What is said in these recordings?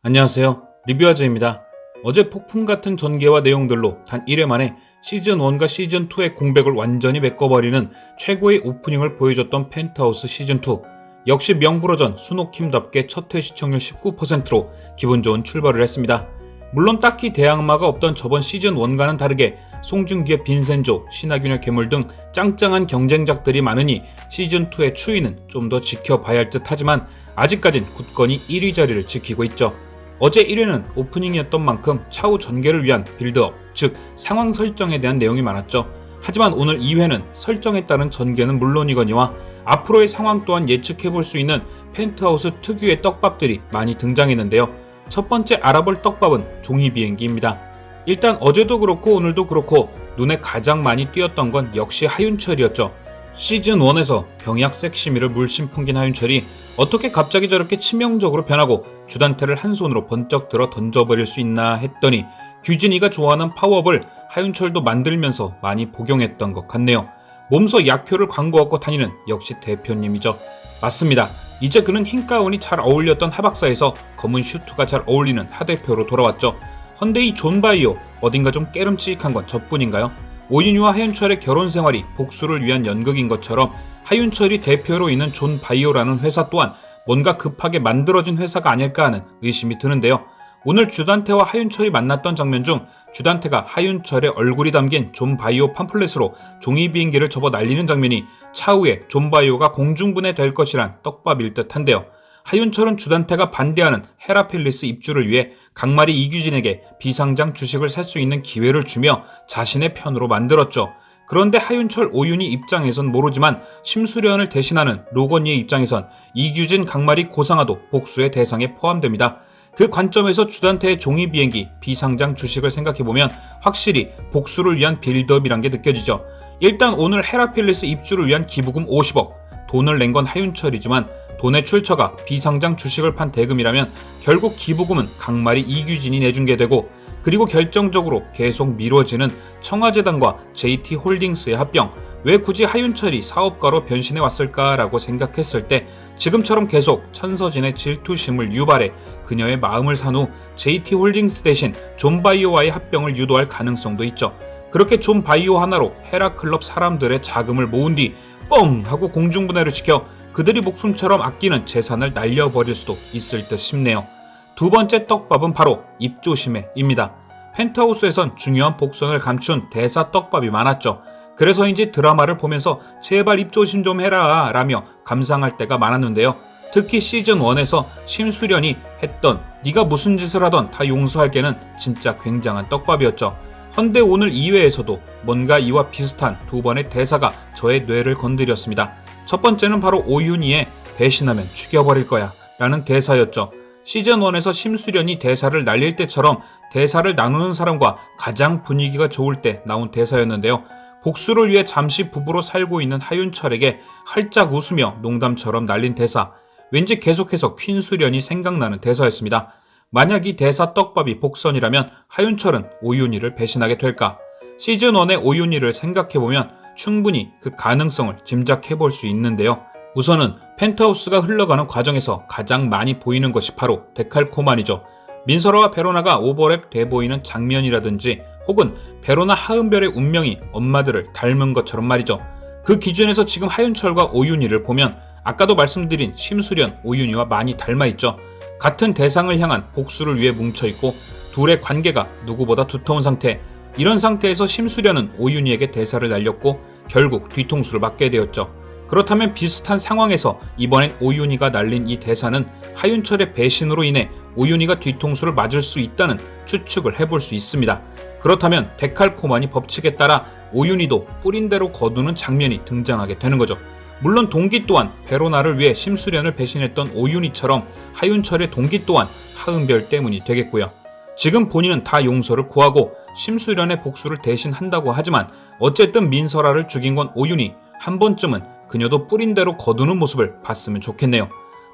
안녕하세요. 리뷰아저입니다. 어제 폭풍 같은 전개와 내용들로 단 1회 만에 시즌1과 시즌2의 공백을 완전히 메꿔버리는 최고의 오프닝을 보여줬던 펜트하우스 시즌2. 역시 명불허전 순옥킴답게 첫 회 시청률 19%로 기분 좋은 출발을 했습니다. 물론 딱히 대항마가 없던 저번 시즌1과는 다르게 송중기의 빈센조, 신하균의 괴물 등 짱짱한 경쟁작들이 많으니 시즌2의 추이는 좀 더 지켜봐야 할 듯 하지만 아직까진 굳건히 1위 자리를 지키고 있죠. 어제 1회는 오프닝이었던 만큼 차후 전개를 위한 빌드업, 즉 상황 설정에 대한 내용이 많았죠. 하지만 오늘 2회는 설정에 따른 전개는 물론이거니와 앞으로의 상황 또한 예측해볼 수 있는 펜트하우스 특유의 떡밥들이 많이 등장했는데요. 첫 번째 알아볼 떡밥은 종이 비행기입니다. 일단 어제도 그렇고 오늘도 그렇고 눈에 가장 많이 띄었던 건 역시 하윤철이었죠. 시즌1에서 병약 섹시미를 물씬 풍긴 하윤철이 어떻게 갑자기 저렇게 치명적으로 변하고 주단태를 한 손으로 번쩍 들어 던져버릴 수 있나 했더니 규진이가 좋아하는 파워업을 하윤철도 만들면서 많이 복용했던 것 같네요. 몸소 약효를 광고하고 다니는 역시 대표님이죠. 맞습니다. 이제 그는 흰 가운이 잘 어울렸던 하박사에서 검은 슈트가 잘 어울리는 하대표로 돌아왔죠. 헌데 이 존바이오 어딘가 좀 깨름칙한 건 저뿐인가요? 오윤희와 하윤철의 결혼 생활이 복수를 위한 연극인 것처럼 하윤철이 대표로 있는 존바이오라는 회사 또한 뭔가 급하게 만들어진 회사가 아닐까 하는 의심이 드는데요. 오늘 주단태와 하윤철이 만났던 장면 중 주단태가 하윤철의 얼굴이 담긴 존바이오 팜플렛으로 종이 비행기를 접어 날리는 장면이 차후에 존바이오가 공중분해 될 것이란 떡밥일 듯한데요. 하윤철은 주단태가 반대하는 헤라필리스 입주를 위해 강마리 이규진에게 비상장 주식을 살 수 있는 기회를 주며 자신의 편으로 만들었죠. 그런데 하윤철 오윤희 입장에선 모르지만 심수련을 대신하는 로건이의 입장에선 이규진 강마리 고상하도 복수의 대상에 포함됩니다. 그 관점에서 주단태의 종이 비행기 비상장 주식을 생각해보면 확실히 복수를 위한 빌드업이란 게 느껴지죠. 일단 오늘 헤라필리스 입주를 위한 기부금 50억, 돈을 낸 건 하윤철이지만 돈의 출처가 비상장 주식을 판 대금이라면 결국 기부금은 강마리 이규진이 내준 게 되고, 그리고 결정적으로 계속 미뤄지는 청와재단과 JT홀딩스의 합병, 왜 굳이 하윤철이 사업가로 변신해 왔을까라고 생각했을 때 지금처럼 계속 천서진의 질투심을 유발해 그녀의 마음을 산 후 JT홀딩스 대신 존바이오와의 합병을 유도할 가능성도 있죠. 그렇게 존바이오 하나로 헤라클럽 사람들의 자금을 모은 뒤 뻥 하고 공중분해를 지켜 그들이 목숨처럼 아끼는 재산을 날려버릴 수도 있을 듯 싶네요. 두 번째 떡밥은 바로 입조심해입니다. 펜트하우스에선 중요한 복선을 감춘 대사 떡밥이 많았죠. 그래서인지 드라마를 보면서 제발 입조심 좀 해라 라며 감상할 때가 많았는데요. 특히 시즌1에서 심수련이 했던 네가 무슨 짓을 하던 다 용서할게는 진짜 굉장한 떡밥이었죠. 헌데 오늘 2회에서도 뭔가 이와 비슷한 두 번의 대사가 저의 뇌를 건드렸습니다. 첫 번째는 바로 오윤희의 배신하면 죽여버릴 거야 라는 대사였죠. 시즌1에서 심수련이 대사를 날릴 때처럼 대사를 나누는 사람과 가장 분위기가 좋을 때 나온 대사였는데요. 복수를 위해 잠시 부부로 살고 있는 하윤철에게 활짝 웃으며 농담처럼 날린 대사, 왠지 계속해서 퀸수련이 생각나는 대사였습니다. 만약 이 대사 떡밥이 복선이라면 하윤철은 오윤희를 배신하게 될까? 시즌1의 오윤희를 생각해보면 충분히 그 가능성을 짐작해볼 수 있는데요. 우선은 펜트하우스가 흘러가는 과정에서 가장 많이 보이는 것이 바로 데칼코마니죠. 민설아와 베로나가 오버랩 돼 보이는 장면이라든지 혹은 베로나 하은별의 운명이 엄마들을 닮은 것처럼 말이죠. 그 기준에서 지금 하윤철과 오윤희를 보면 아까도 말씀드린 심수련, 오윤희와 많이 닮아있죠. 같은 대상을 향한 복수를 위해 뭉쳐있고 둘의 관계가 누구보다 두터운 상태, 이런 상태에서 심수련은 오윤희에게 대사를 날렸고 결국 뒤통수를 맞게 되었죠. 그렇다면 비슷한 상황에서 이번엔 오윤희가 날린 이 대사는 하윤철의 배신으로 인해 오윤희가 뒤통수를 맞을 수 있다는 추측을 해볼 수 있습니다. 그렇다면 데칼코마니 법칙에 따라 오윤희도 뿌린 대로 거두는 장면이 등장하게 되는 거죠. 물론 동기 또한 베로나를 위해 심수련을 배신했던 오윤희처럼 하윤철의 동기 또한 하은별 때문이 되겠고요. 지금 본인은 다 용서를 구하고 심수련의 복수를 대신 한다고 하지만 어쨌든 민설아를 죽인 건 오윤희, 한 번쯤은 그녀도 뿌린 대로 거두는 모습을 봤으면 좋겠네요.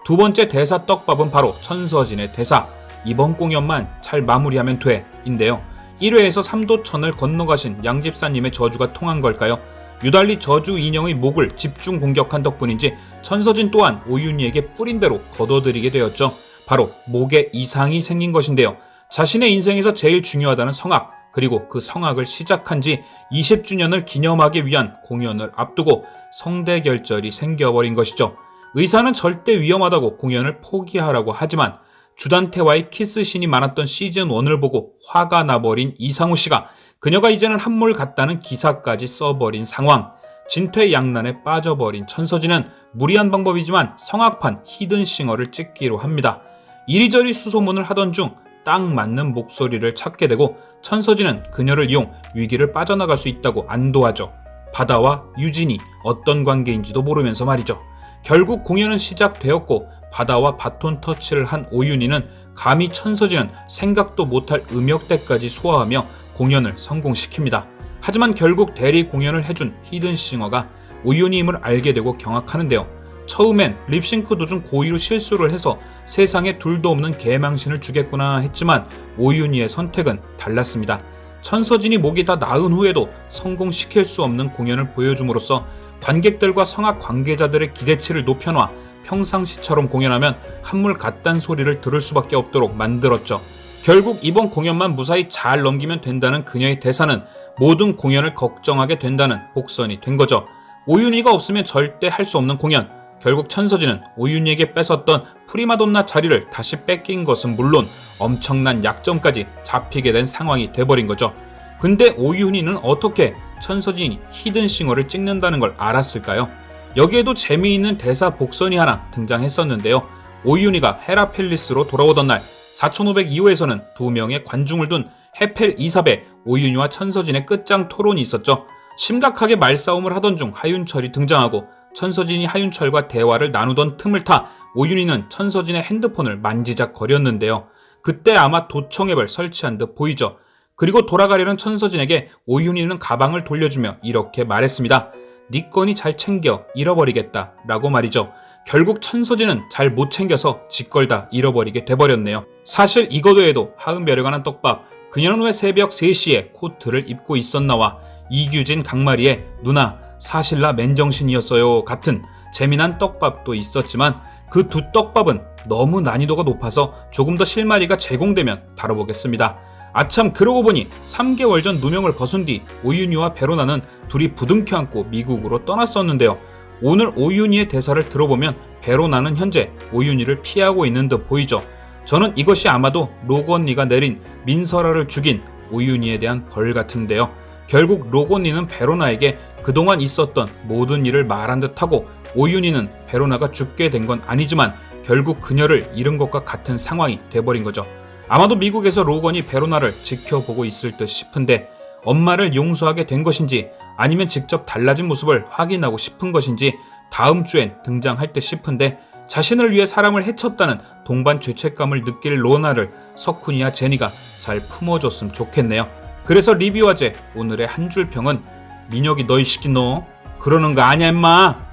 두 번째 대사 떡밥은 바로 천서진의 대사, 이번 공연만 잘 마무리하면 돼 인데요. 1회에서 삼도천을 건너가신 양집사님의 저주가 통한 걸까요? 유달리 저주 인형의 목을 집중 공격한 덕분인지 천서진 또한 오윤희에게 뿌린 대로 걷어들이게 되었죠. 바로 목에 이상이 생긴 것인데요. 자신의 인생에서 제일 중요하다는 성악, 그리고 그 성악을 시작한 지 20주년을 기념하기 위한 공연을 앞두고 성대결절이 생겨버린 것이죠. 의사는 절대 위험하다고 공연을 포기하라고 하지만 주단태와의 키스신이 많았던 시즌1을 보고 화가 나버린 이상우 씨가 그녀가 이제는 한물 같다는 기사까지 써버린 상황. 진퇴양난에 빠져버린 천서진은 무리한 방법이지만 성악판 히든싱어를 찍기로 합니다. 이리저리 수소문을 하던 중 딱 맞는 목소리를 찾게 되고 천서진은 그녀를 이용 위기를 빠져나갈 수 있다고 안도하죠. 바다와 유진이 어떤 관계인지도 모르면서 말이죠. 결국 공연은 시작되었고 바다와 바톤 터치를 한 오윤희는 감히 천서진은 생각도 못할 음역대까지 소화하며 공연을 성공시킵니다. 하지만 결국 대리 공연을 해준 히든싱어가 오윤희임을 알게 되고 경악하는데요. 처음엔 립싱크 도중 고의로 실수를 해서 세상에 둘도 없는 개망신을 주겠구나 했지만 오윤희의 선택은 달랐습니다. 천서진이 목이 다 나은 후에도 성공시킬 수 없는 공연을 보여줌으로써 관객들과 성악 관계자들의 기대치를 높여놔 평상시처럼 공연하면 한물 같단 소리를 들을 수밖에 없도록 만들었죠. 결국 이번 공연만 무사히 잘 넘기면 된다는 그녀의 대사는 모든 공연을 걱정하게 된다는 복선이 된 거죠. 오윤희가 없으면 절대 할 수 없는 공연. 결국 천서진은 오윤희에게 뺏었던 프리마돈나 자리를 다시 뺏긴 것은 물론 엄청난 약점까지 잡히게 된 상황이 돼버린 거죠. 근데 오윤희는 어떻게 천서진이 히든싱어를 찍는다는 걸 알았을까요? 여기에도 재미있는 대사 복선이 하나 등장했었는데요. 오윤희가 헤라펠리스로 돌아오던 날 4502호에서는 두 명의 관중을 둔 헤펠 2삽에 오윤희와 천서진의 끝장 토론이 있었죠. 심각하게 말싸움을 하던 중 하윤철이 등장하고 천서진이 하윤철과 대화를 나누던 틈을 타 오윤희는 천서진의 핸드폰을 만지작거렸는데요. 그때 아마 도청앱을 설치한 듯 보이죠. 그리고 돌아가려는 천서진에게 오윤희는 가방을 돌려주며 이렇게 말했습니다. 네 건이 잘 챙겨 잃어버리겠다 라고 말이죠. 결국 천서진은 잘 못 챙겨서 짓걸다 잃어버리게 돼버렸네요. 사실 이것 외에도 하은별에 관한 떡밥, 그녀는 왜 새벽 3시에 코트를 입고 있었나와 이규진 강마리의 누나 사실 나 맨정신이었어요 같은 재미난 떡밥도 있었지만 그 두 떡밥은 너무 난이도가 높아서 조금 더 실마리가 제공되면 다뤄보겠습니다. 아참 그러고 보니 3개월 전 누명을 벗은 뒤 오윤희와 베로나는 둘이 부둥켜 안고 미국으로 떠났었는데요. 오늘 오윤희의 대사를 들어보면 베로나는 현재 오윤희를 피하고 있는 듯 보이죠. 저는 이것이 아마도 로건리가 내린 민설아를 죽인 오윤희에 대한 벌 같은데요. 결국 로건리는 베로나에게 그동안 있었던 모든 일을 말한 듯하고 오윤희는 베로나가 죽게 된 건 아니지만 결국 그녀를 잃은 것과 같은 상황이 돼버린 거죠. 아마도 미국에서 로건이 베로나를 지켜보고 있을 듯 싶은데 엄마를 용서하게 된 것인지 아니면 직접 달라진 모습을 확인하고 싶은 것인지 다음 주엔 등장할 듯 싶은데 자신을 위해 사람을 해쳤다는 동반 죄책감을 느낄 로나를 석훈이와 제니가 잘 품어줬으면 좋겠네요. 그래서 리뷰화제 오늘의 한 줄 평은 민혁이 너희 시킨 너 그러는 거 아니야 임마.